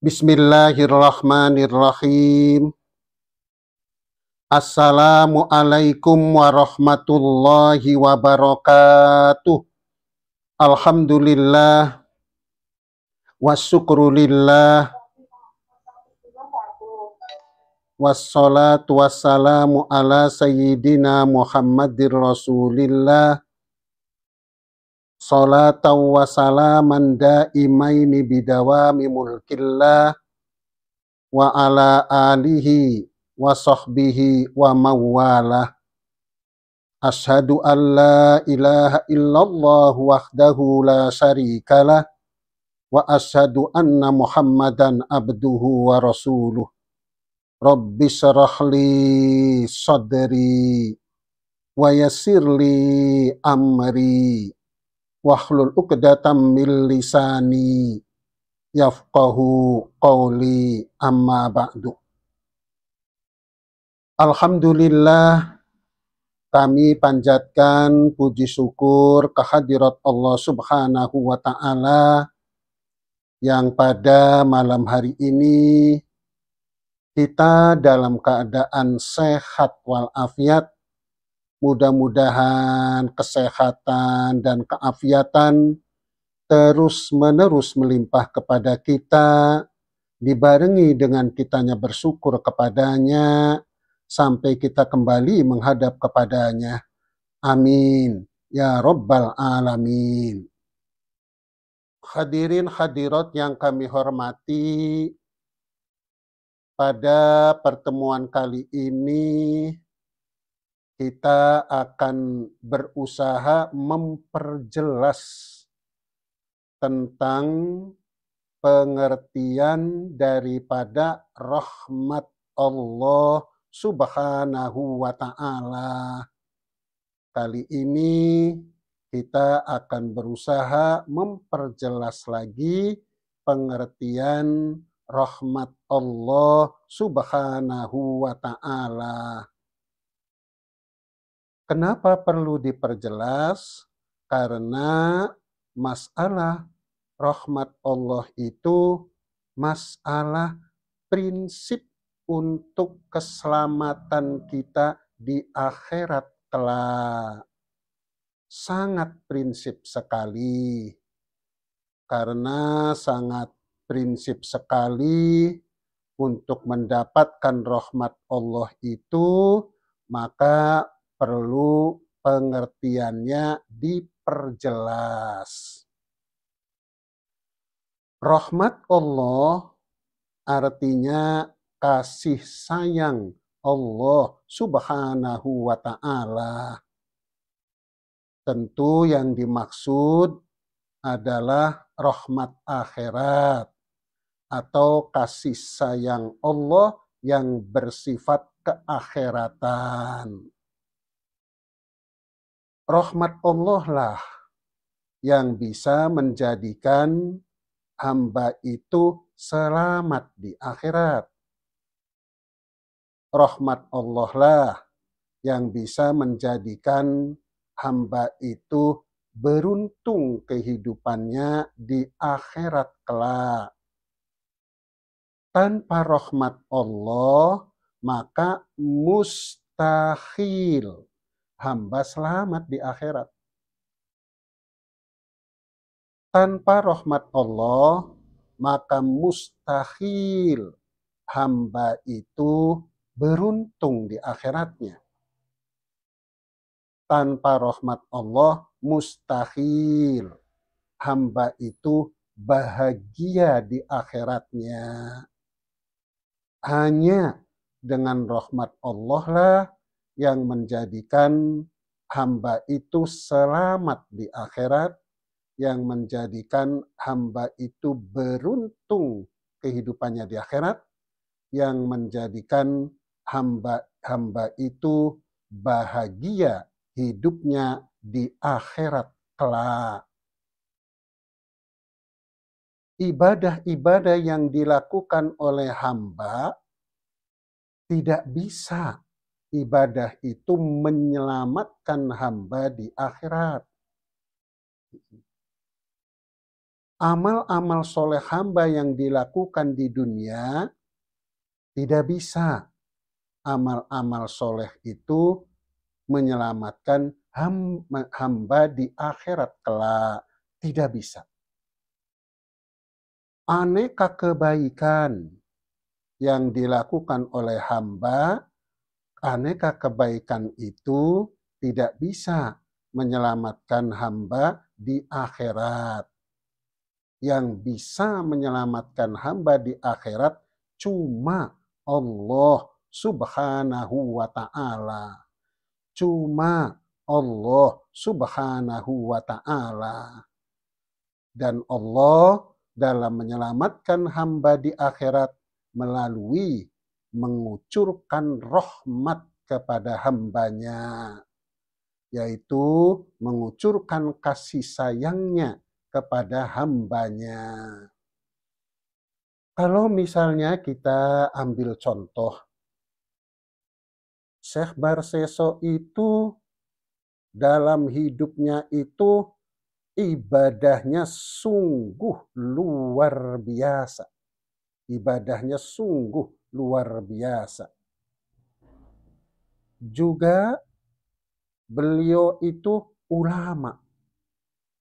Bismillahirrahmanirrahim. Assalamualaikum warahmatullahi wabarakatuh. Alhamdulillah wasyukrulillah wassalatu wassalamu ala sayyidina Muhammadir Rasulillah salatan wa salaman daimaini bidawami mulkillah wa ala alihi wa sahbihi wa mawalah. Asyhadu an la ilaha illallah wahdahu la syarikalah wa asyhadu anna Muhammadan abduhu wa rasuluh. Rabbi syrah li sadri wa yassir li amri wahlul 'uqdatam min lisani yafqahu qawli, amma ba'du. Alhamdulillah, kami panjatkan puji syukur kehadirat Allah Subhanahu wa Ta'ala yang pada malam hari ini kita dalam keadaan sehat walafiat. Mudah-mudahan kesehatan dan keafiatan terus-menerus melimpah kepada kita, dibarengi dengan kitanya bersyukur kepadanya, sampai kita kembali menghadap kepadanya. Amin. Ya Rabbal Alamin. Hadirin hadirat yang kami hormati, pada pertemuan kali ini kita akan berusaha memperjelas tentang pengertian daripada rahmat Allah Subhanahu wa Ta'ala. Kali ini kita akan berusaha memperjelas lagi pengertian rahmat Allah Subhanahu wa Ta'ala. Kenapa perlu diperjelas? Karena masalah rahmat Allah itu masalah prinsip untuk keselamatan kita di akhirat kelak. Sangat prinsip sekali. Karena sangat prinsip sekali untuk mendapatkan rahmat Allah itu, maka perlu pengertiannya diperjelas. Rahmat Allah artinya kasih sayang Allah Subhanahu wa Ta'ala. Tentu yang dimaksud adalah rahmat akhirat atau kasih sayang Allah yang bersifat keakhiratan. Rahmat Allah lah yang bisa menjadikan hamba itu selamat di akhirat. Rahmat Allah lah yang bisa menjadikan hamba itu beruntung kehidupannya di akhirat kelak. Tanpa rahmat Allah, maka mustahil hamba selamat di akhirat. Tanpa rahmat Allah, maka mustahil hamba itu beruntung di akhiratnya. Tanpa rahmat Allah, mustahil hamba itu bahagia di akhiratnya. Hanya dengan rahmat Allah lah yang menjadikan hamba itu selamat di akhirat, yang menjadikan hamba itu beruntung kehidupannya di akhirat, yang menjadikan hamba itu bahagia hidupnya di akhirat kelak. Ibadah-ibadah yang dilakukan oleh hamba tidak bisa ibadah itu menyelamatkan hamba di akhirat. Amal-amal soleh hamba yang dilakukan di dunia tidak bisa amal-amal soleh itu menyelamatkan hamba di akhirat kelak. Tidak bisa. Aneka kebaikan yang dilakukan oleh hamba, aneka kebaikan itu tidak bisa menyelamatkan hamba di akhirat. Yang bisa menyelamatkan hamba di akhirat cuma Allah Subhanahu wa ta'ala. Cuma Allah Subhanahu wa ta'ala. Dan Allah dalam menyelamatkan hamba di akhirat melalui mengucurkan rahmat kepada hambanya, yaitu mengucurkan kasih sayangnya kepada hambanya. Kalau misalnya kita ambil contoh, Syekh Barseso itu dalam hidupnya itu ibadahnya sungguh luar biasa. Ibadahnya sungguh luar biasa. Juga beliau itu ulama.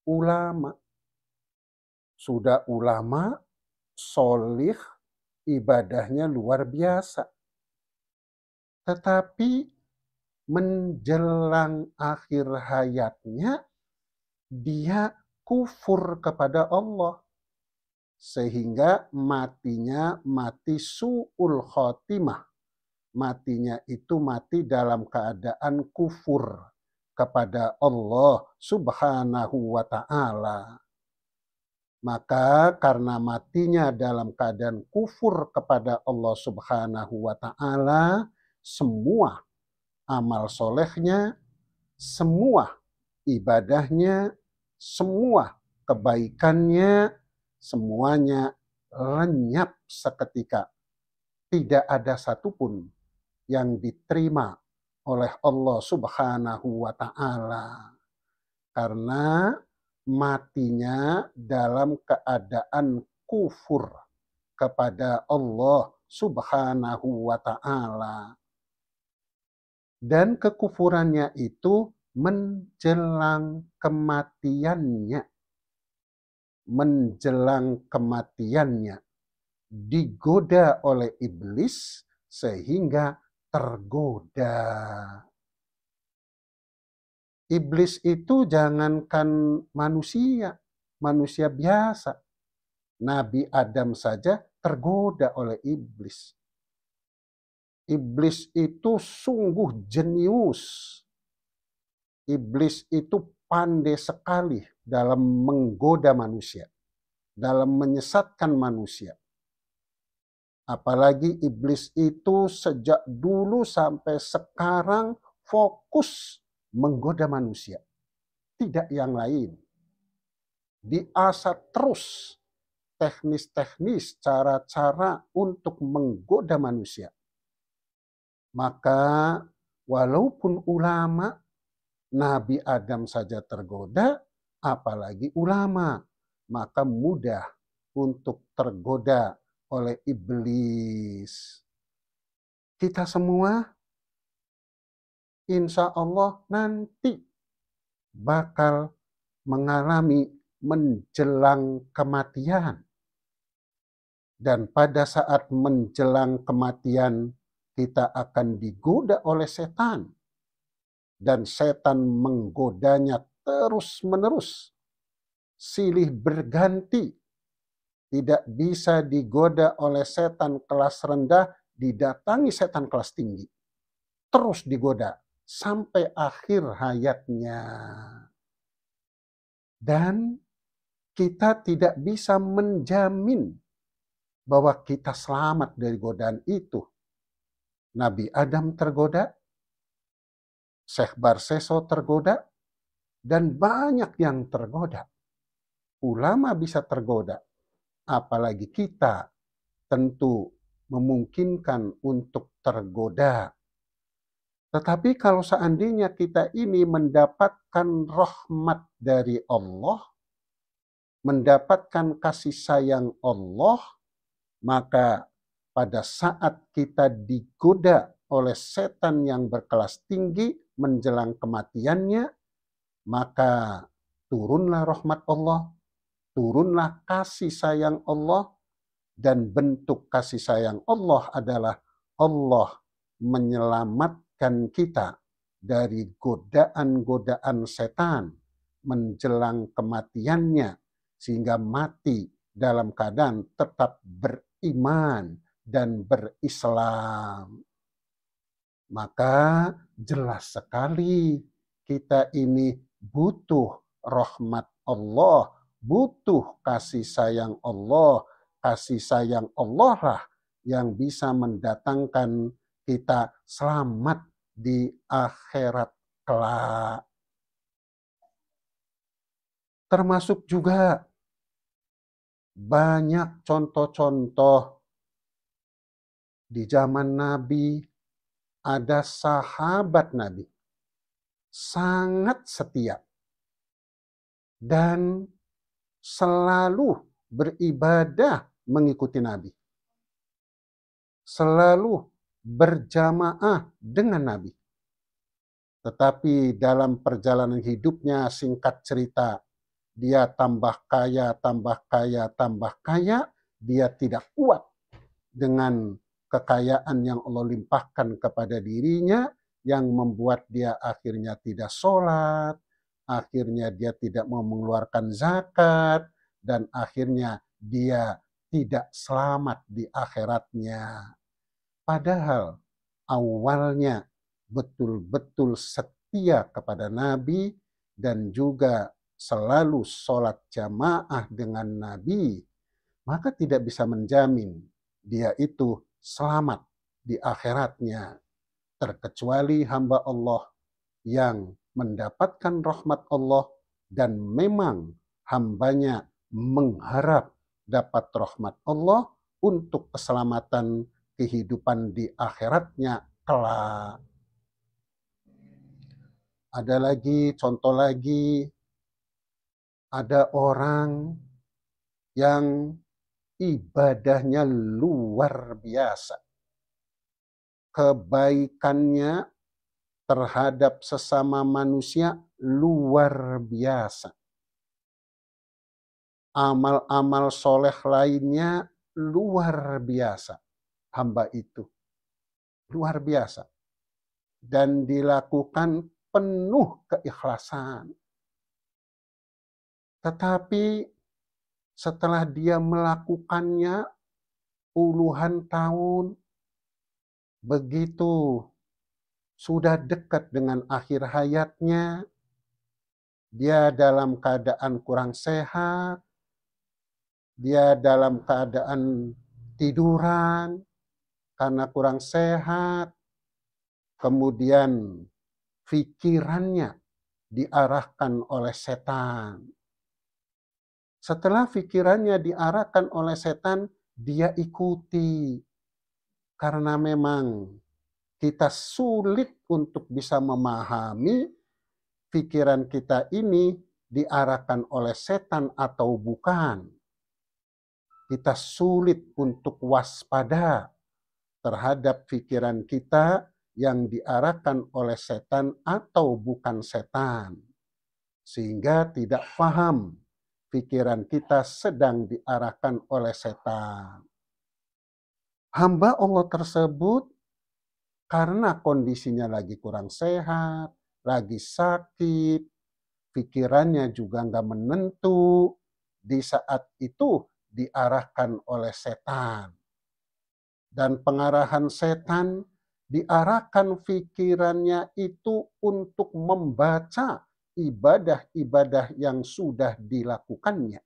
Ulama. Sudah ulama, solih, ibadahnya luar biasa. Tetapi menjelang akhir hayatnya, dia kufur kepada Allah. Sehingga matinya mati su'ul khotimah. Matinya itu mati dalam keadaan kufur kepada Allah Subhanahu wa ta'ala. Maka karena matinya dalam keadaan kufur kepada Allah Subhanahu wa ta'ala, semua amal solehnya, semua ibadahnya, semua kebaikannya, semuanya lenyap seketika. Tidak ada satupun yang diterima oleh Allah Subhanahu wa ta'ala. Karena matinya dalam keadaan kufur kepada Allah Subhanahu wa ta'ala. Dan kekufurannya itu menjelang kematiannya. Menjelang kematiannya digoda oleh iblis sehingga tergoda. Iblis itu jangankan manusia, manusia biasa. Nabi Adam saja tergoda oleh iblis. Iblis itu sungguh jenius. Iblis itu pandai sekali dalam menggoda manusia, dalam menyesatkan manusia. Apalagi iblis itu sejak dulu sampai sekarang fokus menggoda manusia. Tidak yang lain. Diasah terus teknis-teknis, cara-cara untuk menggoda manusia. Maka walaupun ulama, Nabi Adam saja tergoda, apalagi ulama. Maka mudah untuk tergoda oleh iblis. Kita semua insya Allah nanti bakal mengalami menjelang kematian. Dan pada saat menjelang kematian, kita akan digoda oleh setan. Dan setan menggodanya terus-menerus. Silih berganti. Tidak bisa digoda oleh setan kelas rendah, didatangi setan kelas tinggi. Terus digoda sampai akhir hayatnya. Dan kita tidak bisa menjamin bahwa kita selamat dari godaan itu. Nabi Adam tergoda, Syekh Barseso tergoda, dan banyak yang tergoda. Ulama bisa tergoda, apalagi kita tentu memungkinkan untuk tergoda. Tetapi kalau seandainya kita ini mendapatkan rahmat dari Allah, mendapatkan kasih sayang Allah, maka pada saat kita digoda oleh setan yang berkelas tinggi menjelang kematiannya, maka turunlah rahmat Allah, turunlah kasih sayang Allah, dan bentuk kasih sayang Allah adalah Allah menyelamatkan kita dari godaan-godaan setan menjelang kematiannya, sehingga mati dalam keadaan tetap beriman dan berislam. Maka jelas sekali kita ini butuh rahmat Allah, butuh kasih sayang Allah. Kasih sayang Allah lah yang bisa mendatangkan kita selamat di akhirat kelak. Termasuk juga banyak contoh-contoh di zaman Nabi, ada sahabat Nabi sangat setia dan selalu beribadah mengikuti Nabi, selalu berjamaah dengan Nabi. Tetapi dalam perjalanan hidupnya, singkat cerita, dia tambah kaya, tambah kaya, tambah kaya. Dia tidak kuat dengan kekayaan yang Allah limpahkan kepada dirinya, yang membuat dia akhirnya tidak sholat, akhirnya dia tidak mau mengeluarkan zakat, dan akhirnya dia tidak selamat di akhiratnya. Padahal awalnya betul-betul setia kepada Nabi dan juga selalu sholat jamaah dengan Nabi, maka tidak bisa menjamin dia itu selamat di akhiratnya. Terkecuali hamba Allah yang mendapatkan rahmat Allah dan memang hambanya mengharap dapat rahmat Allah untuk keselamatan kehidupan di akhiratnya kelak. Ada lagi, contoh lagi, ada orang yang ibadahnya luar biasa. Kebaikannya terhadap sesama manusia luar biasa. Amal-amal soleh lainnya luar biasa. Hamba itu luar biasa. Dan dilakukan penuh keikhlasan. Tetapi setelah dia melakukannya puluhan tahun, begitu sudah dekat dengan akhir hayatnya, dia dalam keadaan kurang sehat, dia dalam keadaan tiduran karena kurang sehat, kemudian pikirannya diarahkan oleh setan. Setelah pikirannya diarahkan oleh setan, dia ikuti. Karena memang kita sulit untuk bisa memahami pikiran kita ini diarahkan oleh setan atau bukan. Kita sulit untuk waspada terhadap pikiran kita yang diarahkan oleh setan atau bukan setan. Sehingga tidak paham pikiran kita sedang diarahkan oleh setan. Hamba Allah tersebut karena kondisinya lagi kurang sehat, lagi sakit, pikirannya juga nggak menentu, di saat itu diarahkan oleh setan. Dan pengarahan setan diarahkan pikirannya itu untuk membaca ibadah-ibadah yang sudah dilakukannya.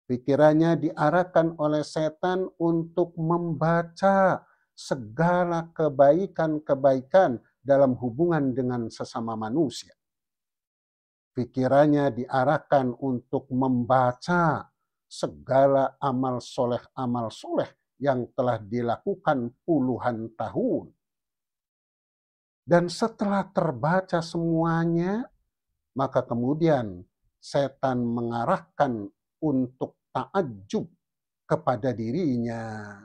Pikirannya diarahkan oleh setan untuk membaca segala kebaikan-kebaikan dalam hubungan dengan sesama manusia. Pikirannya diarahkan untuk membaca segala amal soleh yang telah dilakukan puluhan tahun. Dan setelah terbaca semuanya, maka kemudian setan mengarahkan untuk ta'ajub kepada dirinya,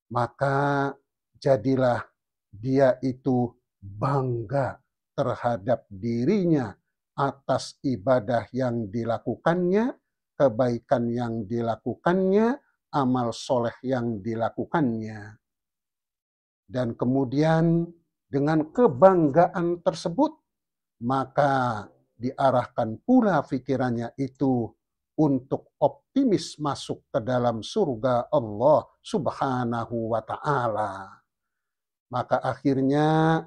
maka jadilah dia itu bangga terhadap dirinya atas ibadah yang dilakukannya, kebaikan yang dilakukannya, amal soleh yang dilakukannya. Dan kemudian dengan kebanggaan tersebut, maka diarahkan pula pikirannya itu untuk optimis masuk ke dalam surga Allah Subhanahu wa ta'ala. Maka akhirnya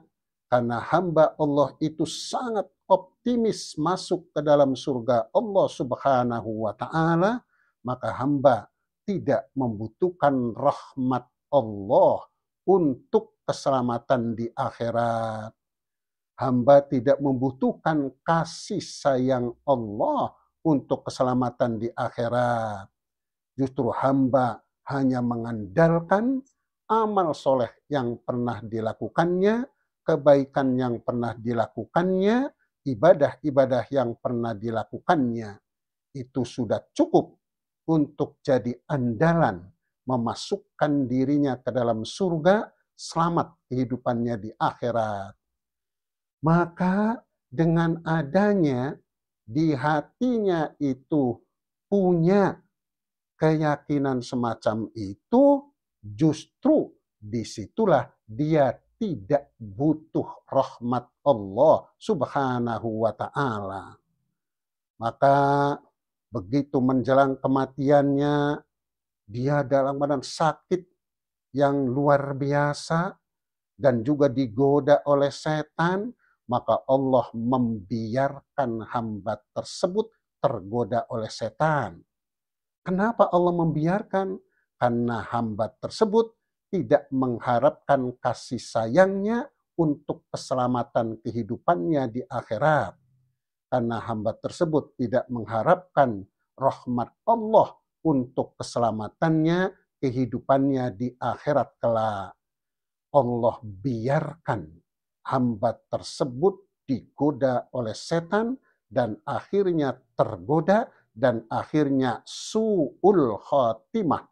karena hamba Allah itu sangat optimis masuk ke dalam surga Allah Subhanahu wa ta'ala, maka hamba tidak membutuhkan rahmat Allah untuk keselamatan di akhirat. Hamba tidak membutuhkan kasih sayang Allah untuk keselamatan di akhirat. Justru hamba hanya mengandalkan amal soleh yang pernah dilakukannya, kebaikan yang pernah dilakukannya, ibadah-ibadah yang pernah dilakukannya. Itu sudah cukup untuk jadi andalan memasukkan dirinya ke dalam surga, selamat kehidupannya di akhirat. Maka dengan adanya di hatinya itu punya keyakinan semacam itu, justru disitulah dia tidak butuh rahmat Allah Subhanahu wa ta'ala. Maka begitu menjelang kematiannya, dia dalam badan sakit yang luar biasa dan juga digoda oleh setan, maka Allah membiarkan hamba tersebut tergoda oleh setan. Kenapa Allah membiarkan? Karena hamba tersebut tidak mengharapkan kasih sayangnya untuk keselamatan kehidupannya di akhirat. Karena hamba tersebut tidak mengharapkan rahmat Allah untuk keselamatannya, kehidupannya di akhirat kelak. Allah biarkan hamba tersebut digoda oleh setan dan akhirnya tergoda dan akhirnya su'ul khatimah,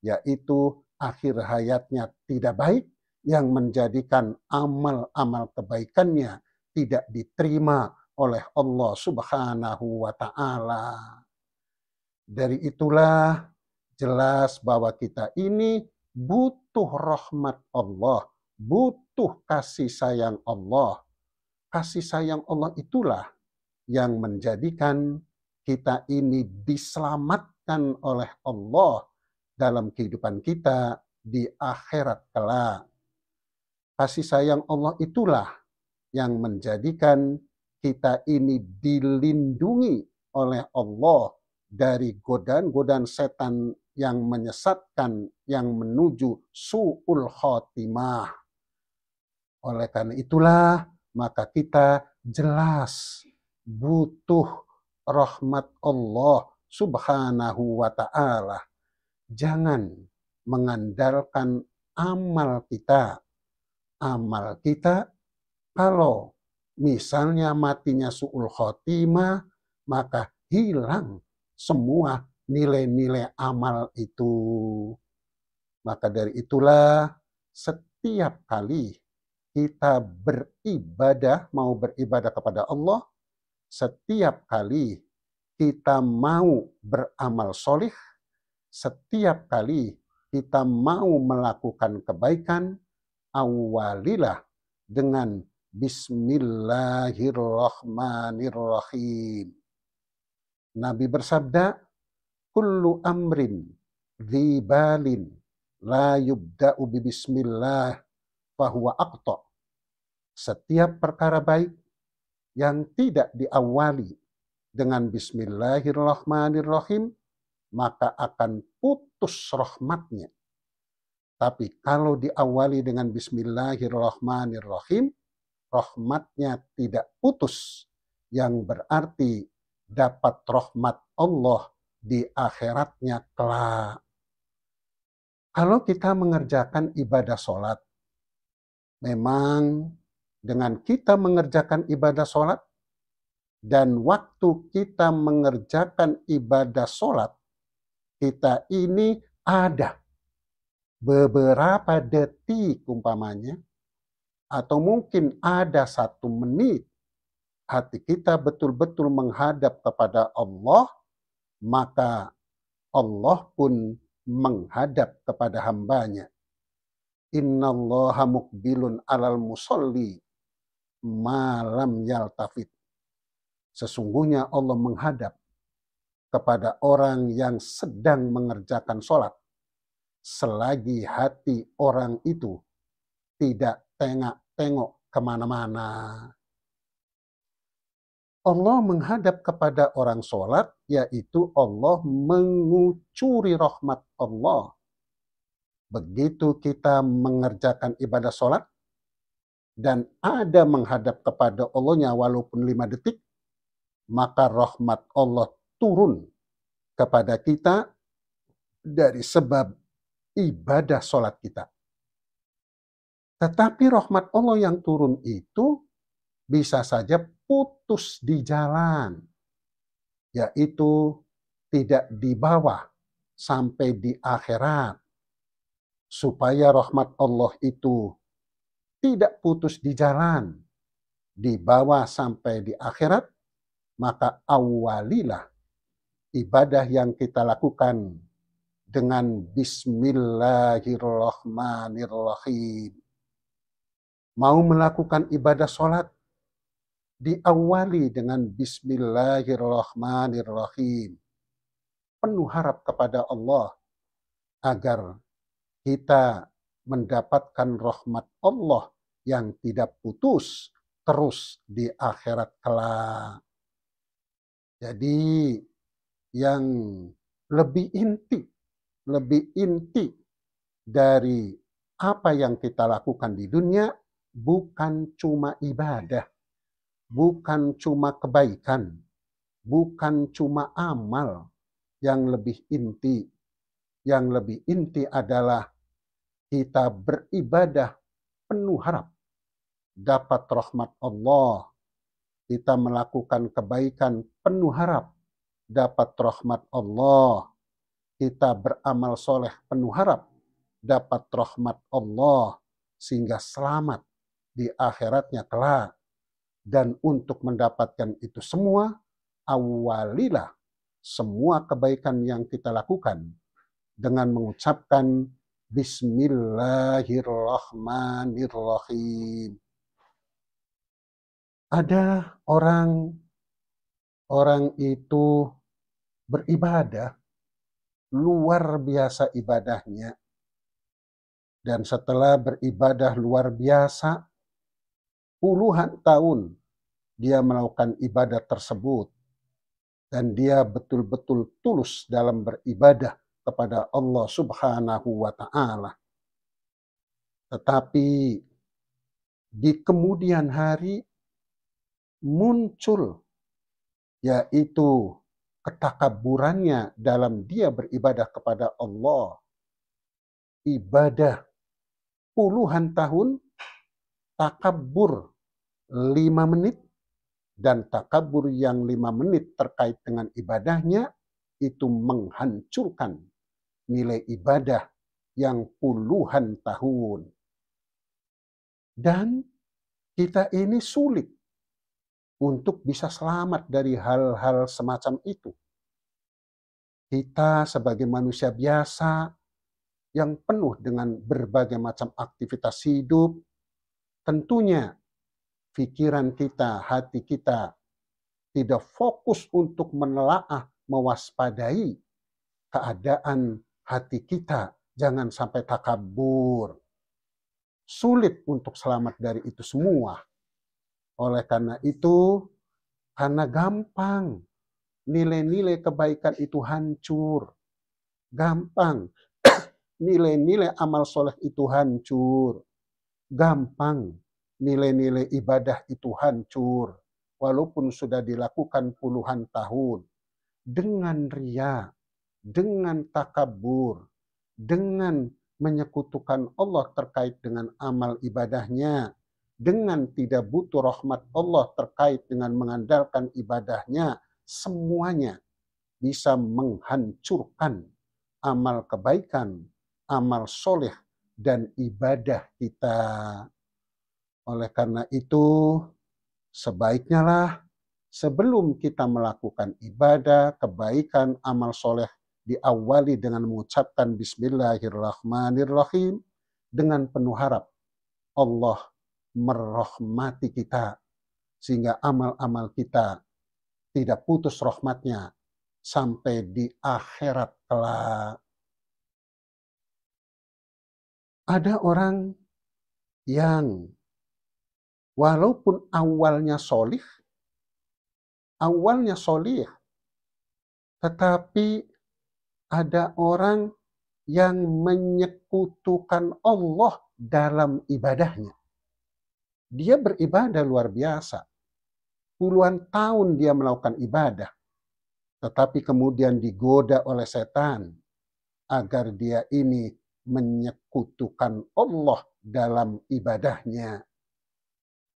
yaitu akhir hayatnya tidak baik yang menjadikan amal-amal kebaikannya tidak diterima oleh Allah Subhanahu wa ta'ala. Dari itulah jelas bahwa kita ini butuh rahmat Allah, butuh kasih sayang Allah. Kasih sayang Allah itulah yang menjadikan kita ini diselamatkan oleh Allah dalam kehidupan kita di akhirat kelak. Kasih sayang Allah itulah yang menjadikan kita ini dilindungi oleh Allah dari godaan-godaan setan yang menyesatkan, yang menuju su'ul khotimah. Oleh karena itulah, maka kita jelas butuh rahmat Allah Subhanahu wa ta'ala. Jangan mengandalkan amal kita. Amal kita, kalau misalnya matinya su'ul khotimah, maka hilang semua nilai-nilai amal itu. Maka dari itulah setiap kali kita beribadah, mau beribadah kepada Allah, setiap kali kita mau beramal solih, setiap kali kita mau melakukan kebaikan, awalilah dengan Bismillahirrahmanirrahim. Nabi bersabda, kullu amrin dzibalin la yubda'u bi bismillah fahuwa aqta. Setiap perkara baik yang tidak diawali dengan Bismillahirrahmanirrahim, maka akan putus rahmatnya. Tapi kalau diawali dengan Bismillahirrahmanirrahim, rahmatnya tidak putus, yang berarti dapat rahmat Allah di akhiratnya kelak. Kalau kita mengerjakan ibadah sholat, memang dengan kita mengerjakan ibadah sholat, Dan waktu kita mengerjakan ibadah sholat, kita ini ada beberapa detik umpamanya, atau mungkin ada 1 menit, hati kita betul-betul menghadap kepada Allah, maka Allah pun menghadap kepada hambanya. Innallaha muqbilun alal musolli malam yaltafit. Sesungguhnya Allah menghadap kepada orang yang sedang mengerjakan sholat, selagi hati orang itu tidak tengok-tengok kemana-mana. Allah menghadap kepada orang sholat, yaitu Allah mengucuri rahmat Allah. Begitu kita mengerjakan ibadah sholat, dan ada menghadap kepada Allahnya walaupun 5 detik, maka rahmat Allah turun kepada kita dari sebab ibadah sholat kita. Tetapi rahmat Allah yang turun itu bisa saja putus di jalan, yaitu tidak dibawa sampai di akhirat. Supaya rahmat Allah itu tidak putus di jalan, dibawa sampai di akhirat, maka awalilah ibadah yang kita lakukan dengan Bismillahirrahmanirrahim. Mau melakukan ibadah sholat, diawali dengan Bismillahirrahmanirrahim. Penuh harap kepada Allah agar kita mendapatkan rahmat Allah yang tidak putus terus di akhirat kelak. Jadi yang lebih inti dari apa yang kita lakukan di dunia bukan cuma ibadah, bukan cuma kebaikan, bukan cuma amal yang lebih inti. Yang lebih inti adalah kita beribadah penuh harap dapat rahmat Allah. Kita melakukan kebaikan penuh harap dapat rahmat Allah. Kita beramal soleh penuh harap dapat rahmat Allah, sehingga selamat di akhiratnya kelak. Dan untuk mendapatkan itu semua, awalilah semua kebaikan yang kita lakukan dengan mengucapkan Bismillahirrahmanirrahim. Ada orang itu beribadah, luar biasa ibadahnya. Dan setelah beribadah luar biasa, puluhan tahun dia melakukan ibadah tersebut. Dan dia betul-betul tulus dalam beribadah kepada Allah Subhanahu wa ta'ala. Tetapi di kemudian hari muncul, yaitu ketakaburannya dalam dia beribadah kepada Allah. Ibadah puluhan tahun, takabur 5 menit, dan takabur yang 5 menit terkait dengan ibadahnya itu menghancurkan nilai ibadah yang puluhan tahun. Dan kita ini sulit untuk bisa selamat dari hal-hal semacam itu. Kita sebagai manusia biasa yang penuh dengan berbagai macam aktivitas hidup, tentunya pikiran kita, hati kita tidak fokus untuk menelaah, mewaspadai keadaan hati kita. Jangan sampai takabur. Sulit untuk selamat dari itu semua. Oleh karena itu, karena gampang nilai-nilai kebaikan itu hancur. Gampang nilai-nilai amal soleh itu hancur. Gampang nilai-nilai ibadah itu hancur. Walaupun sudah dilakukan puluhan tahun. Dengan riya, dengan takabur, dengan menyekutukan Allah terkait dengan amal ibadahnya, dengan tidak butuh rahmat Allah terkait dengan mengandalkan ibadahnya, semuanya bisa menghancurkan amal kebaikan, amal soleh, dan ibadah kita. Oleh karena itu, sebaiknya lah sebelum kita melakukan ibadah, kebaikan, amal soleh, diawali dengan mengucapkan Bismillahirrahmanirrahim dengan penuh harap Allah merahmati kita sehingga amal-amal kita tidak putus rahmatnya sampai di akhirat kelak. Ada orang yang walaupun awalnya solih, tetapi ada orang yang menyekutukan Allah dalam ibadahnya. Dia beribadah luar biasa. Puluhan tahun dia melakukan ibadah. Tetapi kemudian digoda oleh setan agar dia ini menyekutukan Allah dalam ibadahnya.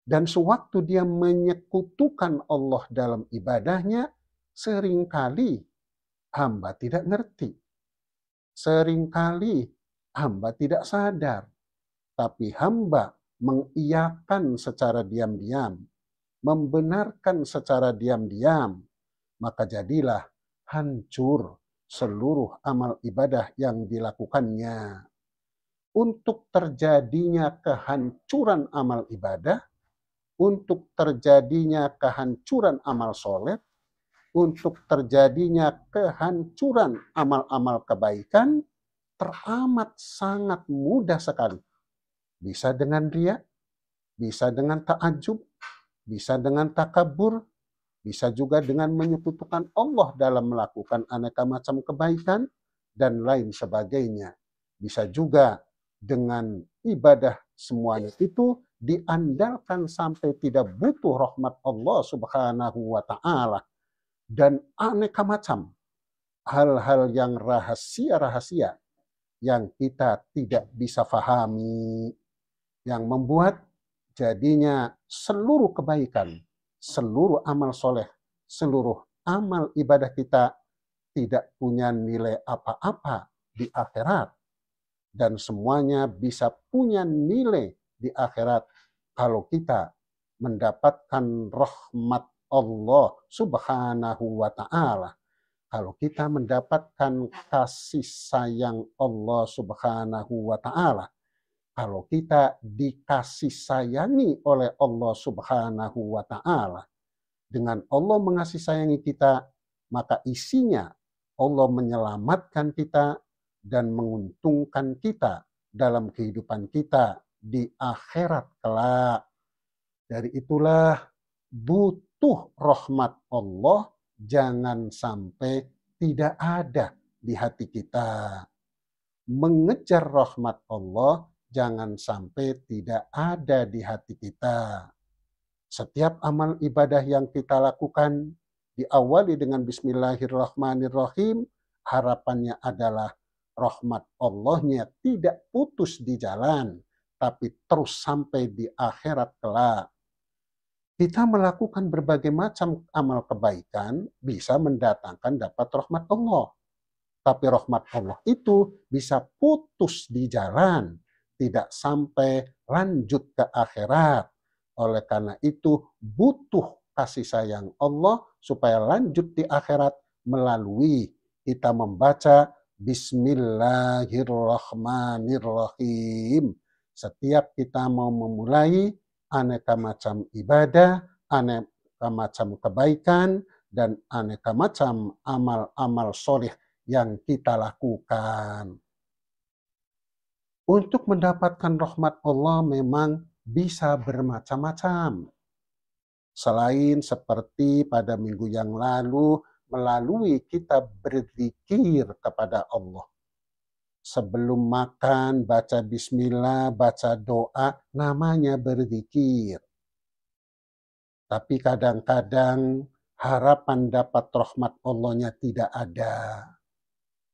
Dan sewaktu dia menyekutukan Allah dalam ibadahnya, seringkali hamba tidak ngerti. Seringkali hamba tidak sadar. Tapi hamba mengiyakan secara diam-diam, membenarkan secara diam-diam, maka jadilah hancur seluruh amal ibadah yang dilakukannya. Untuk terjadinya kehancuran amal ibadah, untuk terjadinya kehancuran amal soleh, untuk terjadinya kehancuran amal-amal kebaikan, teramat sangat mudah sekali. Bisa dengan riya, bisa dengan ta'ajub, bisa dengan takabur, bisa juga dengan menyekutukan Allah dalam melakukan aneka macam kebaikan, dan lain sebagainya. Bisa juga dengan ibadah semuanya itu diandalkan sampai tidak butuh rahmat Allah Subhanahu wa ta'ala. Dan aneka macam hal-hal yang rahasia-rahasia yang kita tidak bisa fahami, yang membuat jadinya seluruh kebaikan, seluruh amal soleh, seluruh amal ibadah kita tidak punya nilai apa-apa di akhirat. Dan semuanya bisa punya nilai di akhirat kalau kita mendapatkan rahmat Allah Subhanahu wa ta'ala. Kalau kita mendapatkan kasih sayang Allah Subhanahu wa ta'ala. Kalau kita dikasih sayangi oleh Allah Subhanahu wa ta'ala. Dengan Allah mengasihi sayangi kita, maka isinya Allah menyelamatkan kita dan menguntungkan kita dalam kehidupan kita di akhirat kelak. Dari itulah butuh rahmat Allah jangan sampai tidak ada di hati kita. Mengejar rahmat Allah jangan sampai tidak ada di hati kita. Setiap amal ibadah yang kita lakukan diawali dengan Bismillahirrahmanirrahim. Harapannya adalah rahmat Allahnya tidak putus di jalan, tapi terus sampai di akhirat kelak. Kita melakukan berbagai macam amal kebaikan bisa mendatangkan dapat rahmat Allah. Tapi rahmat Allah itu bisa putus di jalan, tidak sampai lanjut ke akhirat. Oleh karena itu butuh kasih sayang Allah supaya lanjut di akhirat melalui kita membaca Bismillahirrahmanirrahim. Setiap kita mau memulai aneka macam ibadah, aneka macam kebaikan, dan aneka macam amal-amal soleh yang kita lakukan. Untuk mendapatkan rahmat Allah memang bisa bermacam-macam. Selain seperti pada minggu yang lalu, melalui kita berzikir kepada Allah. Sebelum makan, baca bismillah, baca doa, namanya berzikir. Tapi kadang-kadang harapan dapat rahmat Allahnya tidak ada.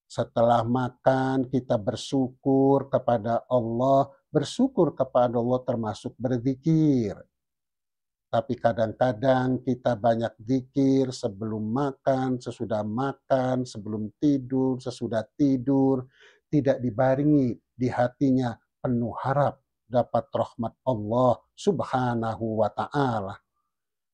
Setelah makan kita bersyukur kepada Allah bersyukur kepada Allah termasuk berzikir. Tapi kadang-kadang kita banyak zikir sebelum makan, sesudah makan, sebelum tidur, sesudah tidur, tidak dibarengi di hatinya penuh harap dapat rahmat Allah Subhanahu wa Ta'ala.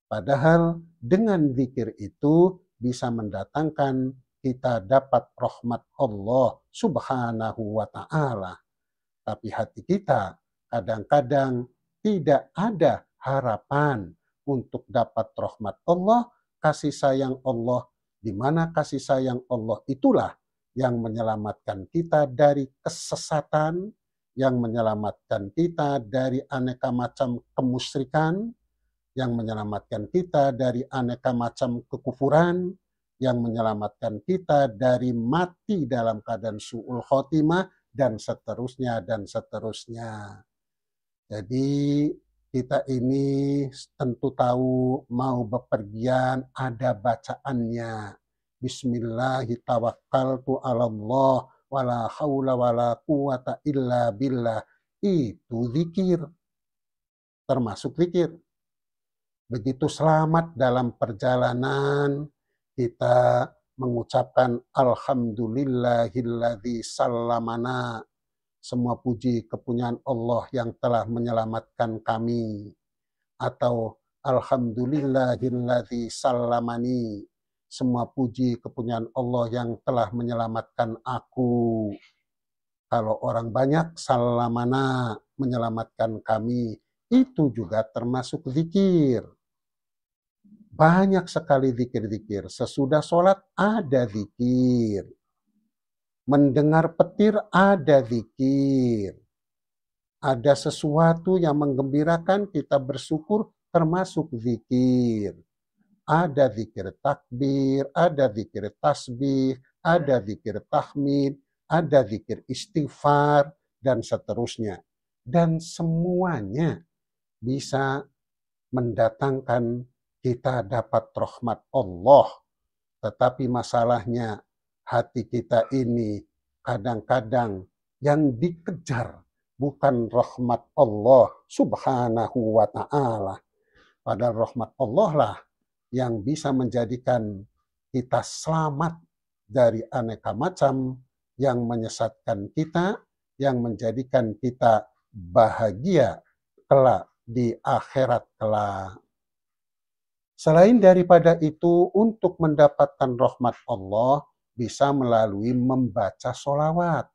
Padahal dengan zikir itu bisa mendatangkan kita dapat rahmat Allah Subhanahu wa Ta'ala. Tapi hati kita kadang-kadang tidak ada harapan untuk dapat rahmat Allah, kasih sayang Allah, di mana kasih sayang Allah itulah yang menyelamatkan kita dari kesesatan, yang menyelamatkan kita dari aneka macam kemusyrikan, yang menyelamatkan kita dari aneka macam kekufuran, yang menyelamatkan kita dari mati dalam keadaan su'ul khotimah, dan seterusnya, dan seterusnya. Jadi kita ini tentu tahu mau bepergian ada bacaannya. Bismillahirrahmanirrahim. Wala haula wala quwata illa billah. Itu zikir. Termasuk zikir. Begitu selamat dalam perjalanan, kita mengucapkan Alhamdulillahilladzi sallamana. Semua puji kepunyaan Allah yang telah menyelamatkan kami. Atau Alhamdulillahilladzi sallamani. Semua puji kepunyaan Allah yang telah menyelamatkan aku. Kalau orang banyak, sallamana, menyelamatkan kami. Itu juga termasuk zikir. Banyak sekali zikir-zikir. Sesudah sholat ada zikir. Mendengar petir ada zikir. Ada sesuatu yang menggembirakan, kita bersyukur termasuk zikir. Ada zikir takbir, ada zikir tasbih, ada zikir tahmid, ada zikir istighfar, dan seterusnya. Dan semuanya bisa mendatangkan kita dapat rahmat Allah. Tetapi masalahnya hati kita ini kadang-kadang yang dikejar bukan rahmat Allah Subhanahu wa Ta'ala. Padahal rahmat Allah lah yang bisa menjadikan kita selamat dari aneka macam yang menyesatkan kita, yang menjadikan kita bahagia kelak di akhirat kelak. Selain daripada itu, untuk mendapatkan rahmat Allah bisa melalui membaca sholawat.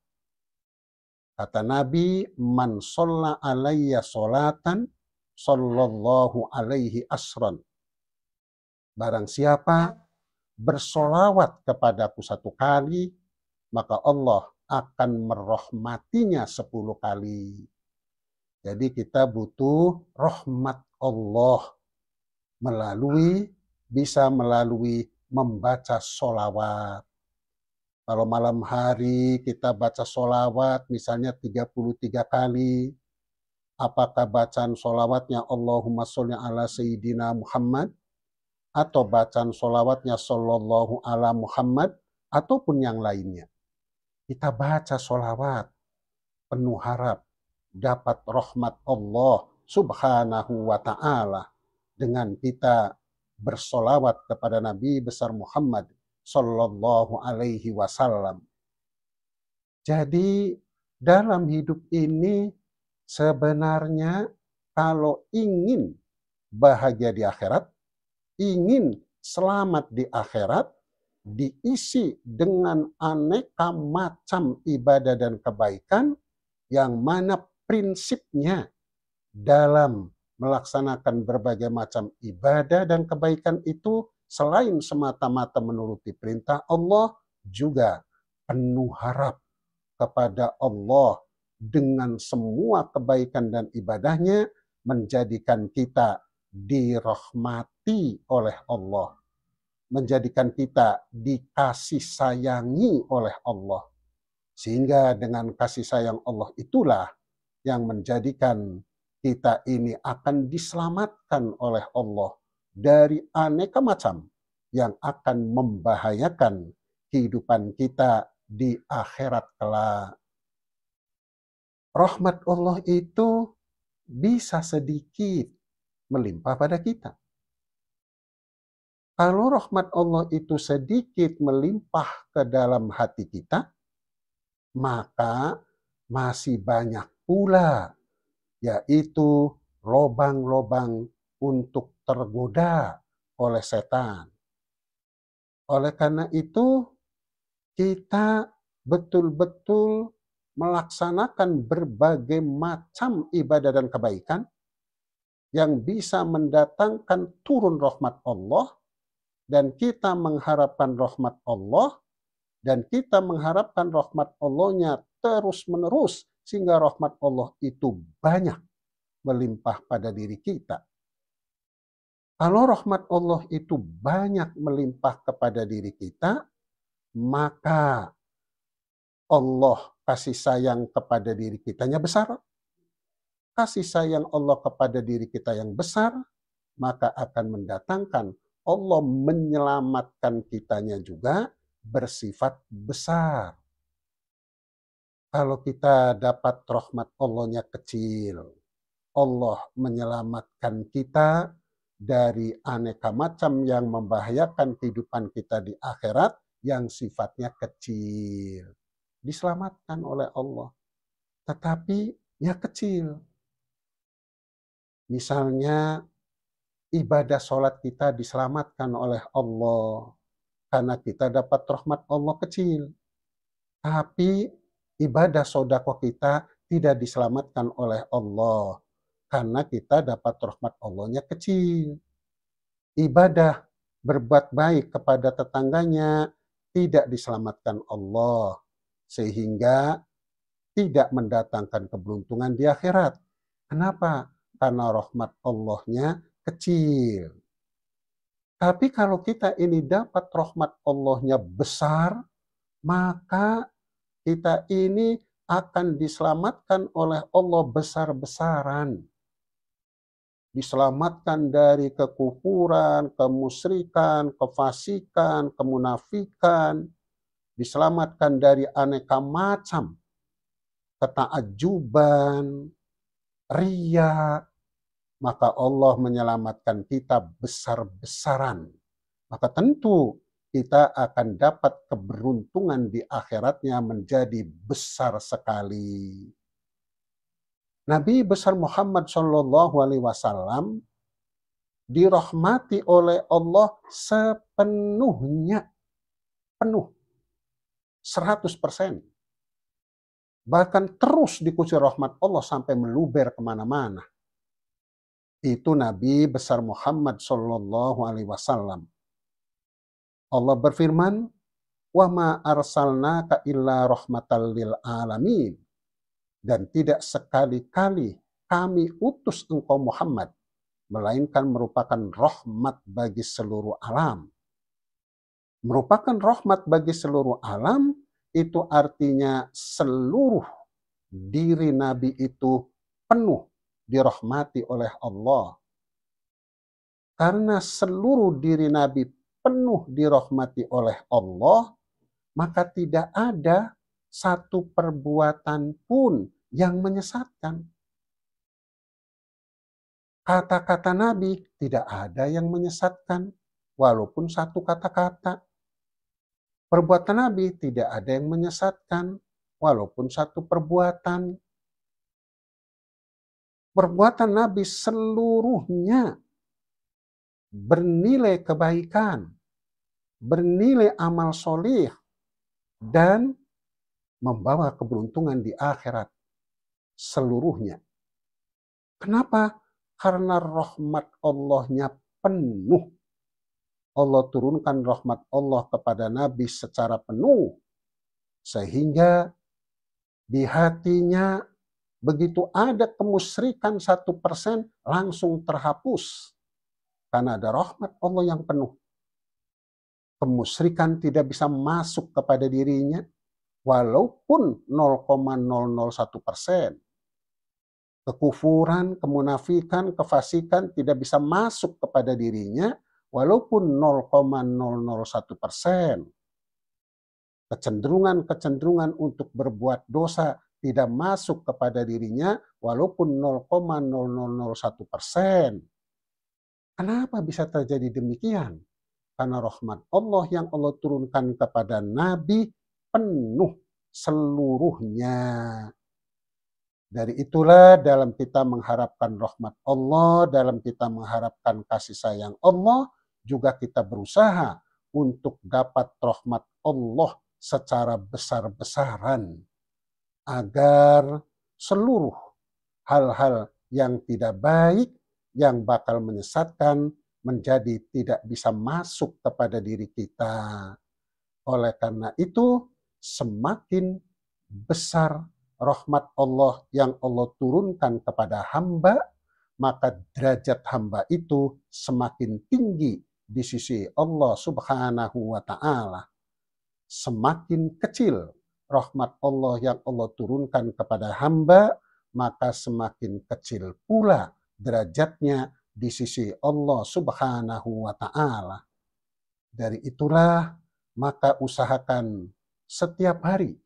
Kata Nabi, man sholla alayya sholatan, sallallahu alaihi asran. Barang siapa bersolawat kepadaku 1 kali, maka Allah akan merahmatinya 10 kali. Jadi kita butuh rahmat Allah bisa melalui membaca sholawat. Kalau malam hari kita baca sholawat misalnya 33 kali, apakah bacaan sholawatnya Allahumma sholli ala Sayyidina Muhammad, atau bacaan sholawatnya Sallallahu ala Muhammad, ataupun yang lainnya. Kita baca sholawat, penuh harap dapat rahmat Allah Subhanahu wa Ta'ala dengan kita bersolawat kepada Nabi besar Muhammad Sallallahu alaihi wasallam. Jadi dalam hidup ini sebenarnya kalau ingin bahagia di akhirat, ingin selamat di akhirat, diisi dengan aneka macam ibadah dan kebaikan yang mana prinsipnya dalam melaksanakan berbagai macam ibadah dan kebaikan itu selain semata-mata menuruti perintah Allah, juga penuh harap kepada Allah dengan semua kebaikan dan ibadahnya menjadikan kita dirahmati oleh Allah, menjadikan kita dikasih sayangi oleh Allah. Sehingga dengan kasih sayang Allah itulah yang menjadikan kita ini akan diselamatkan oleh Allah dari aneka macam yang akan membahayakan kehidupan kita di akhirat kelak. rahmat Allah itu bisa sedikit melimpah pada kita. Kalau rahmat Allah itu sedikit melimpah ke dalam hati kita, maka masih banyak pula, yaitu lobang-lobang untuk tergoda oleh setan. Oleh karena itu, kita betul-betul melaksanakan berbagai macam ibadah dan kebaikan yang bisa mendatangkan turun rahmat Allah, dan kita mengharapkan rahmat Allah, dan kita mengharapkan rahmat Allahnya terus-menerus, sehingga rahmat Allah itu banyak melimpah pada diri kita. Kalau rahmat Allah itu banyak melimpah kepada diri kita, maka Allah kasih sayang kepada diri kitanya besar. Kasih sayang Allah kepada diri kita yang besar, maka akan mendatangkan Allah menyelamatkan kitanya juga bersifat besar. Kalau kita dapat rahmat Allahnya kecil, Allah menyelamatkan kita dari aneka macam yang membahayakan kehidupan kita di akhirat yang sifatnya kecil. Diselamatkan oleh Allah, tetapi ya kecil. Misalnya ibadah sholat kita diselamatkan oleh Allah karena kita dapat rahmat Allah kecil. Tapi ibadah sodako kita tidak diselamatkan oleh Allah karena kita dapat rahmat Allahnya kecil. Ibadah berbuat baik kepada tetangganya tidak diselamatkan Allah, sehingga tidak mendatangkan keberuntungan di akhirat. Kenapa? Karena rahmat Allahnya kecil. Tapi kalau kita ini dapat rahmat Allahnya besar, maka kita ini akan diselamatkan oleh Allah besar-besaran. Diselamatkan dari kekufuran, kemusyrikan, kefasikan, kemunafikan, diselamatkan dari aneka macam ketakjuban, riya, maka Allah menyelamatkan kita besar-besaran. Maka tentu kita akan dapat keberuntungan di akhiratnya menjadi besar sekali. Nabi besar Muhammad SAW dirahmati oleh Allah sepenuhnya, penuh, 100%. Bahkan terus dikucur rahmat Allah sampai meluber kemana-mana. Itu Nabi besar Muhammad SAW. Allah berfirman, "Wa ma arsalnaka illa rahmatan lil alamin." Dan tidak sekali-kali kami utus engkau Muhammad, melainkan merupakan rahmat bagi seluruh alam. Merupakan rahmat bagi seluruh alam, itu artinya seluruh diri Nabi itu penuh dirahmati oleh Allah. Karena seluruh diri Nabi penuh dirahmati oleh Allah, maka tidak ada satu perbuatan pun yang menyesatkan. Kata-kata Nabi tidak ada yang menyesatkan, walaupun satu kata-kata. Perbuatan Nabi tidak ada yang menyesatkan, walaupun satu perbuatan. Perbuatan Nabi seluruhnya bernilai kebaikan, bernilai amal solih, dan membawa keberuntungan di akhirat seluruhnya. Kenapa? Karena rahmat Allahnya penuh. Allah turunkan rahmat Allah kepada Nabi secara penuh, sehingga di hatinya begitu ada kemusyrikan 1% langsung terhapus. Karena ada rahmat Allah yang penuh. Kemusyrikan tidak bisa masuk kepada dirinya, walaupun 0,001%. Kekufuran, kemunafikan, kefasikan tidak bisa masuk kepada dirinya, walaupun 0,001%. Kecenderungan-kecenderungan untuk berbuat dosa tidak masuk kepada dirinya walaupun 0,0001%. Kenapa bisa terjadi demikian? Karena rahmat Allah yang Allah turunkan kepada Nabi penuh seluruhnya. Dari itulah dalam kita mengharapkan rahmat Allah, dalam kita mengharapkan kasih sayang Allah, juga kita berusaha untuk dapat rahmat Allah secara besar-besaran. Agar seluruh hal-hal yang tidak baik, yang bakal menyesatkan, menjadi tidak bisa masuk kepada diri kita. Oleh karena itu, semakin besar rahmat Allah yang Allah turunkan kepada hamba, maka derajat hamba itu semakin tinggi di sisi Allah Subhanahu wa Ta'ala. Semakin kecil rahmat Allah yang Allah turunkan kepada hamba, maka semakin kecil pula derajatnya di sisi Allah Subhanahu wa Ta'ala. Dari itulah maka usahakan setiap hari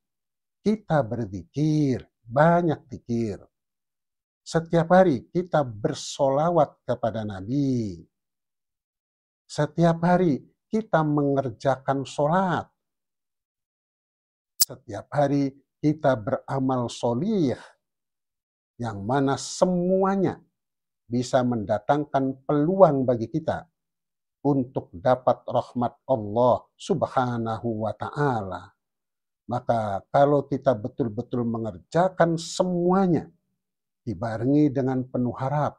kita berzikir, banyak zikir. Setiap hari kita bersolawat kepada Nabi. Setiap hari kita mengerjakan sholat. Setiap hari kita beramal solih, yang mana semuanya bisa mendatangkan peluang bagi kita untuk dapat rahmat Allah Subhanahu wa Ta'ala. Maka kalau kita betul-betul mengerjakan semuanya, dibarengi dengan penuh harap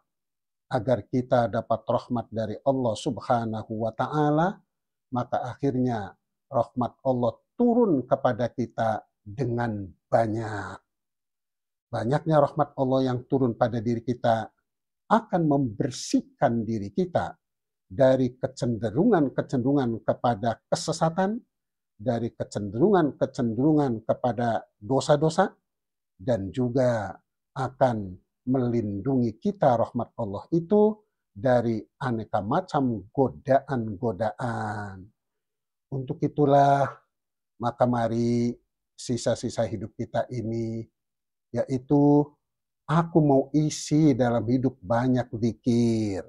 agar kita dapat rahmat dari Allah Subhanahu wa Ta'ala, maka akhirnya rahmat Allah turun kepada kita dengan banyak. Banyaknya rahmat Allah yang turun pada diri kita akan membersihkan diri kita dari kecenderungan-kecenderungan kepada kesesatan, dari kecenderungan-kecenderungan kepada dosa-dosa, dan juga akan melindungi kita rahmat Allah itu dari aneka macam godaan-godaan. Untuk itulah maka mari sisa-sisa hidup kita ini, yaitu aku mau isi dalam hidup banyak zikir,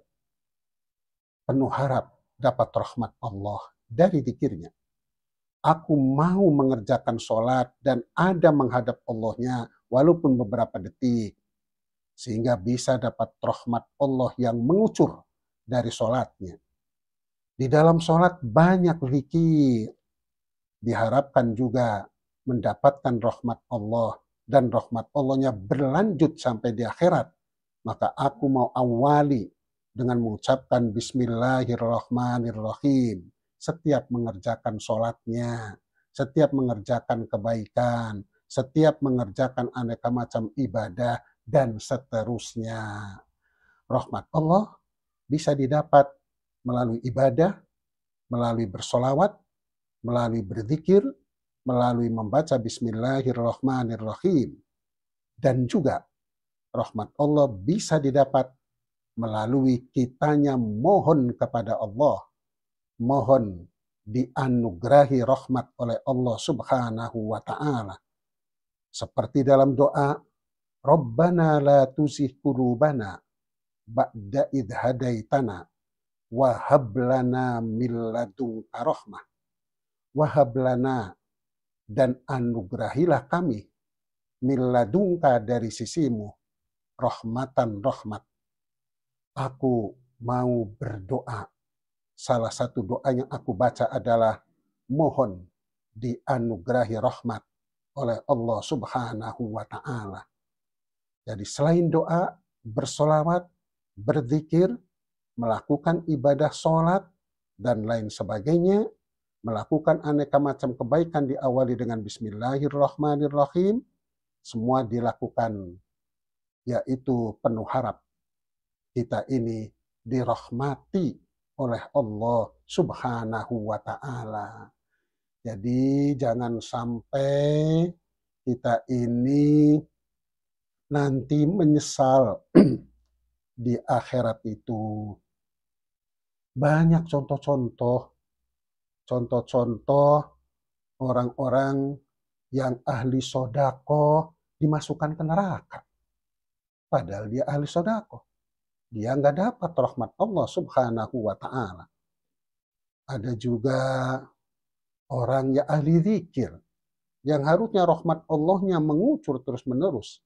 penuh harap dapat rahmat Allah dari zikirnya. Aku mau mengerjakan sholat dan ada menghadap Allahnya walaupun beberapa detik, sehingga bisa dapat rahmat Allah yang mengucur dari sholatnya. Di dalam sholat banyak zikir, diharapkan juga mendapatkan rahmat Allah, dan rahmat Allahnya berlanjut sampai di akhirat. Maka aku mau awali dengan mengucapkan Bismillahirrahmanirrahim setiap mengerjakan sholatnya, setiap mengerjakan kebaikan, setiap mengerjakan aneka macam ibadah, dan seterusnya. Rahmat Allah bisa didapat melalui ibadah, melalui bersolawat, melalui berzikir, melalui membaca Bismillahirrahmanirrahim. Dan juga rahmat Allah bisa didapat melalui kitanya mohon kepada Allah, mohon dianugerahi rahmat oleh Allah Subhanahu wa Ta'ala. Seperti dalam doa, Rabbana la tuzigh qulubana ba'da idh hadaitana wa hab lana min ladunka rahmah. Wahab lana, dan anugerahilah kami min ladunka dari sisimu rahmatan rahmat. Aku mau berdoa. Salah satu doa yang aku baca adalah mohon dianugerahi rahmat oleh Allah Subhanahu wa Ta'ala. Jadi selain doa, bersolawat, berzikir, melakukan ibadah sholat, dan lain sebagainya, melakukan aneka macam kebaikan diawali dengan Bismillahirrahmanirrahim, semua dilakukan, yaitu penuh harap kita ini dirahmati oleh Allah Subhanahu wa Ta'ala. Jadi jangan sampai kita ini nanti menyesal di akhirat itu. Banyak contoh-contoh orang-orang yang ahli sodako, dimasukkan ke neraka. Padahal dia ahli sedekah. Dia nggak dapat rahmat Allah Subhanahu wa Ta'ala. Ada juga orang yang ahli zikir, yang harusnya rahmat Allahnya mengucur terus-menerus,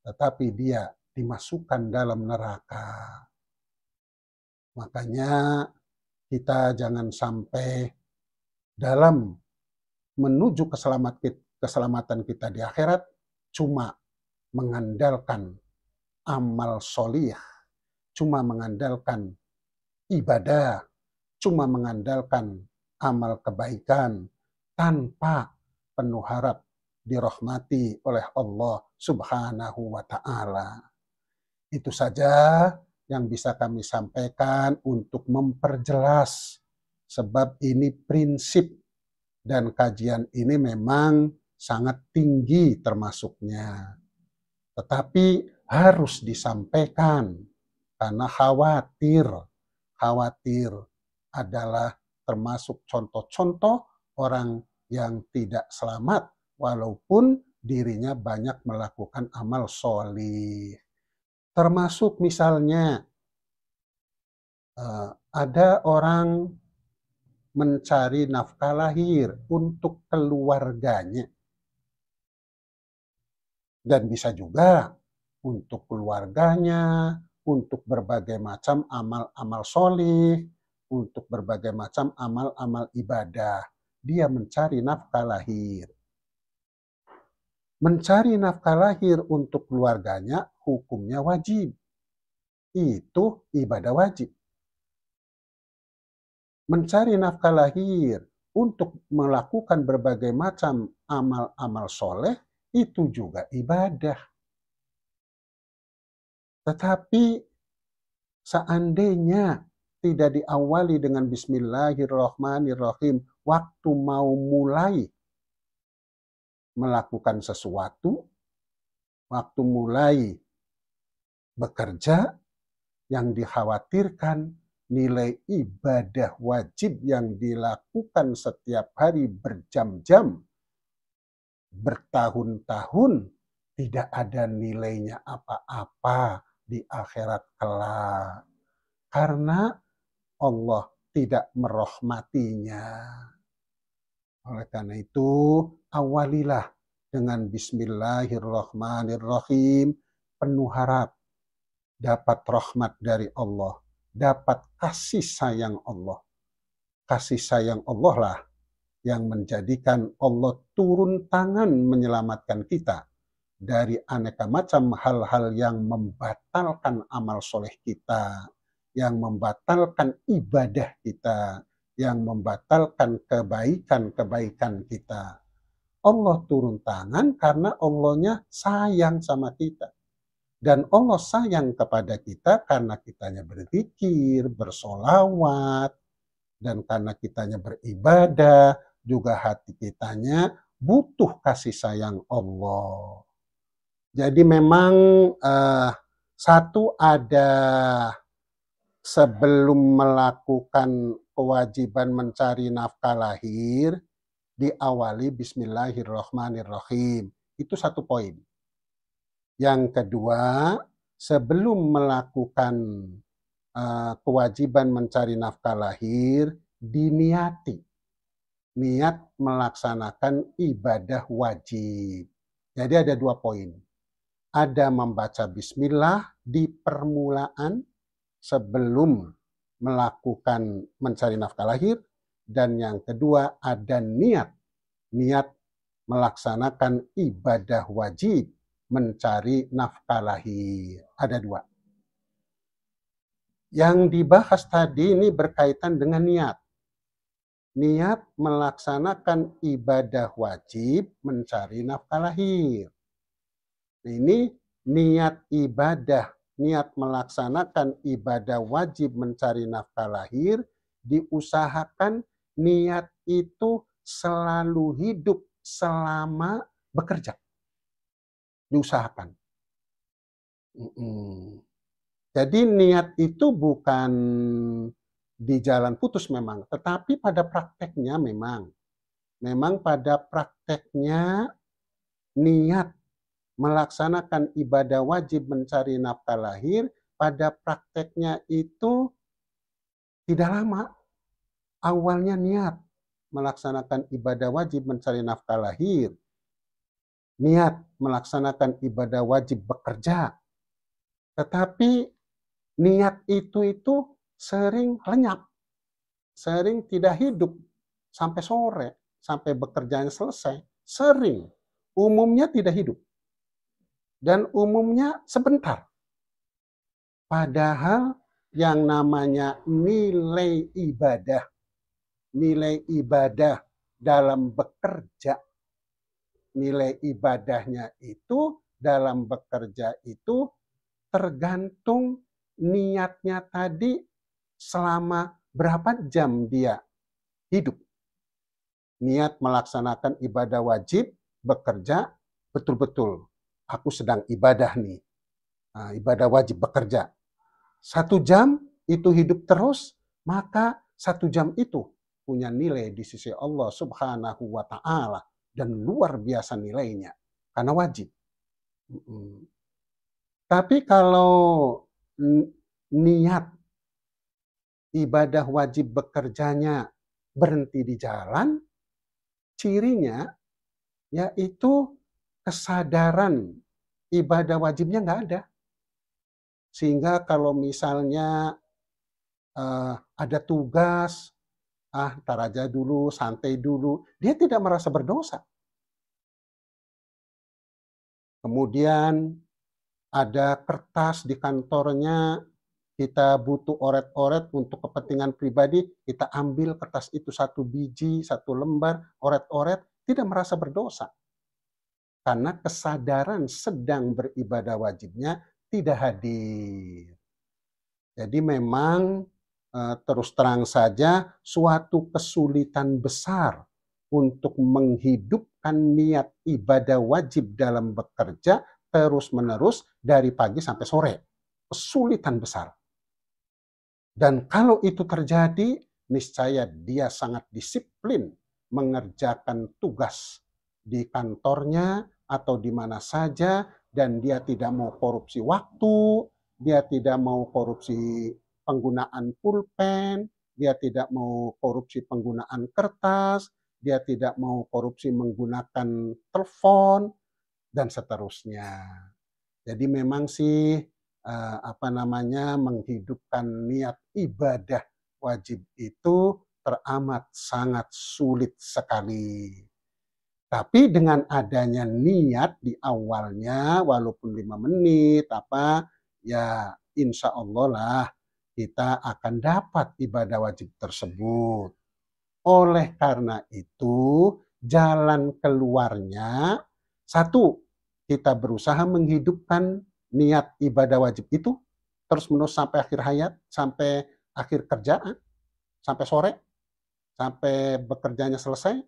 tetapi dia dimasukkan dalam neraka. Makanya kita jangan sampai dalam menuju keselamatan kita di akhirat cuma mengandalkan amal solih, cuma mengandalkan ibadah, cuma mengandalkan amal kebaikan tanpa penuh harap dirahmati oleh Allah Subhanahu wa Ta'ala. Itu saja yang bisa kami sampaikan untuk memperjelas, sebab ini prinsip dan kajian ini memang sangat tinggi termasuknya. Tetapi harus disampaikan karena khawatir adalah termasuk contoh-contoh orang yang tidak selamat walaupun dirinya banyak melakukan amal sholih. Termasuk misalnya ada orang mencari nafkah lahir untuk keluarganya. Dan bisa juga untuk keluarganya, untuk berbagai macam amal-amal sholih, untuk berbagai macam amal-amal ibadah. Dia mencari nafkah lahir. Mencari nafkah lahir untuk keluarganya hukumnya wajib. Itu ibadah wajib. Mencari nafkah lahir untuk melakukan berbagai macam amal-amal soleh itu juga ibadah. Tetapi seandainya tidak diawali dengan Bismillahirrahmanirrahim waktu mau mulai melakukan sesuatu, waktu mulai bekerja, yang dikhawatirkan nilai ibadah wajib yang dilakukan setiap hari berjam-jam, bertahun-tahun, tidak ada nilainya apa-apa di akhirat kelak. Karena Allah tidak merahmatinya. Oleh karena itu, awalilah dengan Bismillahirrahmanirrahim, penuh harap dapat rahmat dari Allah, dapat kasih sayang Allah. Kasih sayang Allah lah yang menjadikan Allah turun tangan menyelamatkan kita dari aneka macam hal-hal yang membatalkan amal soleh kita, yang membatalkan ibadah kita, yang membatalkan kebaikan-kebaikan kita. Allah turun tangan karena Allahnya sayang sama kita. Dan Allah sayang kepada kita karena kitanya berzikir, bersolawat, dan karena kitanya beribadah, juga hati kitanya butuh kasih sayang Allah. Jadi memang satu ada sebelum melakukan kewajiban mencari nafkah lahir, diawali Bismillahirrahmanirrahim. Itu satu poin. Yang kedua, sebelum melakukan kewajiban mencari nafkah lahir, diniati. Niat melaksanakan ibadah wajib. Jadi ada dua poin. Ada membaca bismillah di permulaan sebelum melakukan mencari nafkah lahir. Dan yang kedua ada niat melaksanakan ibadah wajib mencari nafkah lahir. Ada dua. Yang dibahas tadi ini berkaitan dengan niat. Niat melaksanakan ibadah wajib mencari nafkah lahir. Ini niat ibadah, niat melaksanakan ibadah wajib mencari nafkah lahir, diusahakan niat itu selalu hidup selama bekerja. Diusahakan. Jadi niat itu bukan di jalan putus memang, tetapi pada prakteknya memang pada prakteknya niat melaksanakan ibadah wajib mencari nafkah lahir, pada prakteknya itu tidak lama. Awalnya niat melaksanakan ibadah wajib mencari nafkah lahir, niat melaksanakan ibadah wajib bekerja, tetapi niat itu sering lenyap, sering tidak hidup sampai sore, sampai bekerjanya selesai, sering. Umumnya tidak hidup. Dan umumnya sebentar. Padahal yang namanya nilai ibadah dalam bekerja, nilai ibadahnya itu dalam bekerja itu tergantung niatnya tadi selama berapa jam dia hidup. Niat melaksanakan ibadah wajib, bekerja, betul-betul aku sedang ibadah nih. Nah, ibadah wajib bekerja. 1 jam itu hidup terus, maka 1 jam itu punya nilai di sisi Allah Subhanahu wa Ta'ala dan luar biasa nilainya karena wajib. Tapi kalau niat ibadah wajib bekerjanya berhenti di jalan, cirinya yaitu kesadaran ibadah wajibnya nggak ada. Sehingga kalau misalnya ada tugas, ntar aja dulu, santai dulu, dia tidak merasa berdosa. Kemudian ada kertas di kantornya, kita butuh oret-oret untuk kepentingan pribadi, kita ambil kertas itu 1 biji, 1 lembar, oret-oret, tidak merasa berdosa. Karena kesadaran sedang beribadah wajibnya tidak hadir. Jadi memang terus terang saja suatu kesulitan besar untuk menghidupkan niat ibadah wajib dalam bekerja terus-menerus dari pagi sampai sore. Kesulitan besar. Dan kalau itu terjadi, niscaya dia sangat disiplin mengerjakan tugas di kantornya atau di mana saja, dan dia tidak mau korupsi waktu, dia tidak mau korupsi penggunaan pulpen, dia tidak mau korupsi penggunaan kertas, dia tidak mau korupsi menggunakan telepon, dan seterusnya. Jadi memang sih menghidupkan niat ibadah wajib itu teramat sangat sulit sekali. Tapi dengan adanya niat di awalnya, walaupun 5 menit, ya insya Allah lah kita akan dapat ibadah wajib tersebut. Oleh karena itu, jalan keluarnya, 1, kita berusaha menghidupkan niat ibadah wajib itu terus-menerus sampai akhir hayat, sampai akhir kerjaan, sampai sore, sampai bekerjanya selesai.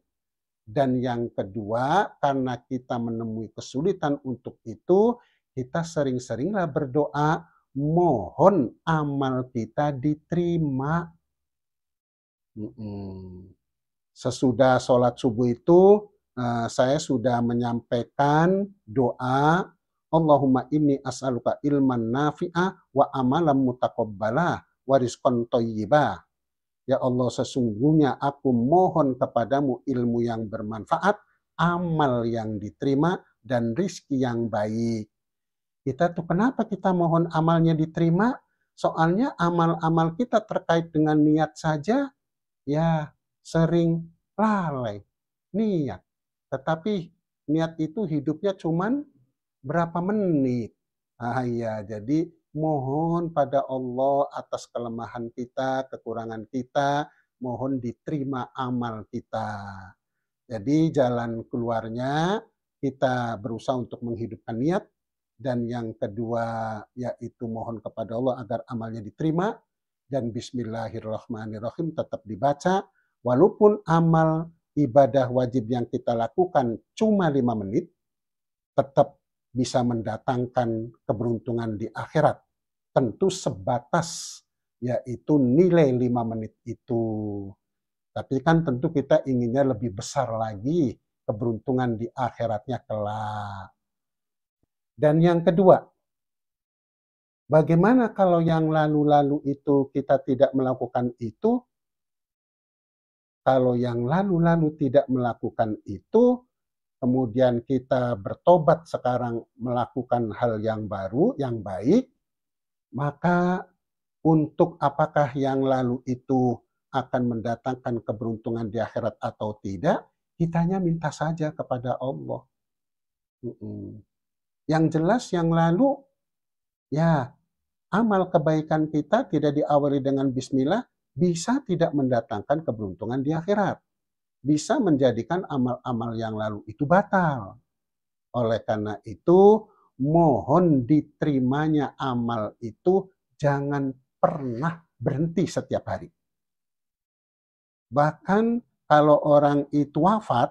Dan yang kedua, karena kita menemui kesulitan untuk itu, kita sering-seringlah berdoa, mohon amal kita diterima. Sesudah sholat subuh itu, saya sudah menyampaikan doa, Allahumma inni as'aluka ilman nafi'ah wa amalan mutaqabbalah wa rizqan thayyibah. Ya Allah, sesungguhnya aku mohon kepadamu ilmu yang bermanfaat, amal yang diterima, dan rizki yang baik. Kita tuh kenapa kita mohon amalnya diterima? Soalnya amal-amal kita terkait dengan niat saja, ya sering lalai niat. Tetapi niat itu hidupnya cuman berapa menit. Iya, jadi mohon pada Allah atas kelemahan kita, kekurangan kita, mohon diterima amal kita. Jadi jalan keluarnya kita berusaha untuk menghidupkan niat, dan yang kedua yaitu mohon kepada Allah agar amalnya diterima, dan bismillahirrahmanirrahim tetap dibaca, walaupun amal ibadah wajib yang kita lakukan cuma 5 menit, tetap bisa mendatangkan keberuntungan di akhirat. Tentu sebatas yaitu nilai 5 menit itu. Tapi kan tentu kita inginnya lebih besar lagi keberuntungan di akhiratnya kelak. Dan yang kedua, bagaimana kalau yang lalu-lalu itu kita tidak melakukan itu? Kalau yang lalu-lalu tidak melakukan itu, kemudian kita bertobat sekarang melakukan hal yang baru, yang baik, maka untuk apakah yang lalu itu akan mendatangkan keberuntungan di akhirat atau tidak, kitanya minta saja kepada Allah. Yang jelas yang lalu, ya amal kebaikan kita tidak diawali dengan bismillah, bisa tidak mendatangkan keberuntungan di akhirat. Bisa menjadikan amal-amal yang lalu itu batal. Oleh karena itu, mohon diterimanya amal itu jangan pernah berhenti setiap hari. Bahkan kalau orang itu wafat,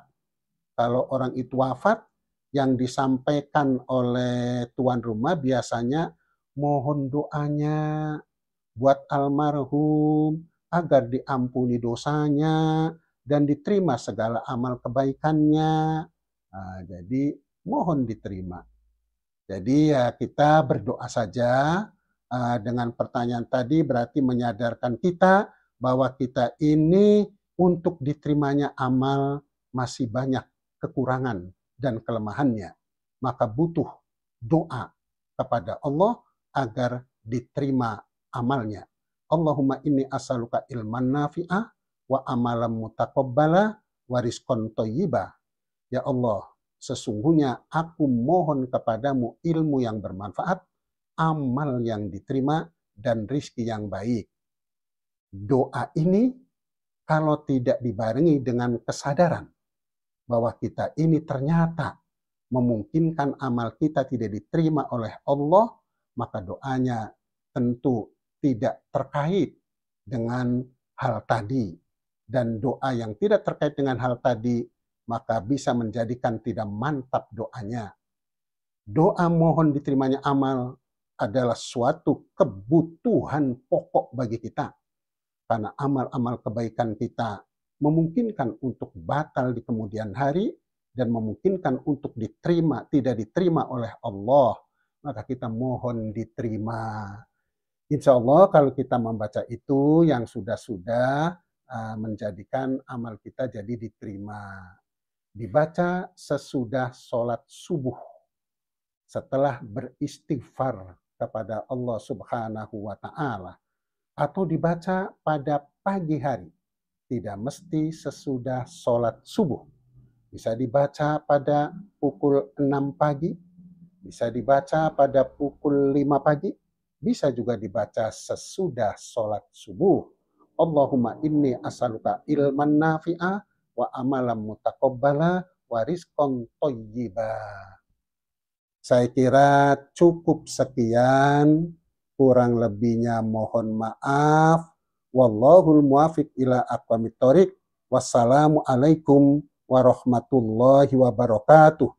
yang disampaikan oleh tuan rumah biasanya mohon doanya buat almarhum agar diampuni dosanya dan diterima segala amal kebaikannya. Nah, jadi mohon diterima. Jadi ya kita berdoa saja. Dengan pertanyaan tadi berarti menyadarkan kita bahwa kita ini untuk diterimanya amal masih banyak kekurangan dan kelemahannya. Maka butuh doa kepada Allah agar diterima amalnya. Allahumma inni as'aluka ilman nafi'ah wa amalan mutaqabbala wa rizqan thayyibah. Ya Allah, sesungguhnya aku mohon kepadamu ilmu yang bermanfaat, amal yang diterima, dan rizki yang baik. Doa ini kalau tidak dibarengi dengan kesadaran bahwa kita ini ternyata memungkinkan amal kita tidak diterima oleh Allah, maka doanya tentu tidak terkait dengan hal tadi. Dan doa yang tidak terkait dengan hal tadi, maka bisa menjadikan tidak mantap doanya. Doa mohon diterimanya amal adalah suatu kebutuhan pokok bagi kita. Karena amal-amal kebaikan kita memungkinkan untuk batal di kemudian hari dan memungkinkan untuk tidak diterima oleh Allah. Maka kita mohon diterima. Insya Allah kalau kita membaca itu yang sudah-sudah menjadikan amal kita jadi diterima. Dibaca sesudah sholat subuh. Setelah beristighfar kepada Allah Subhanahu wa Ta'ala, atau dibaca pada pagi hari, tidak mesti sesudah sholat subuh. Bisa dibaca pada pukul 6 pagi, bisa dibaca pada pukul 5 pagi, bisa juga dibaca sesudah sholat subuh. Allahumma inni as'aluka ilman nafi'ah wa amalan mutaqabbala wa rizqan thayyibah. Saya kira cukup sekian, kurang lebihnya mohon maaf. Wallahul muwafiq ila aqwamit thoriq. Wassalamualaikum warahmatullahi wabarakatuh.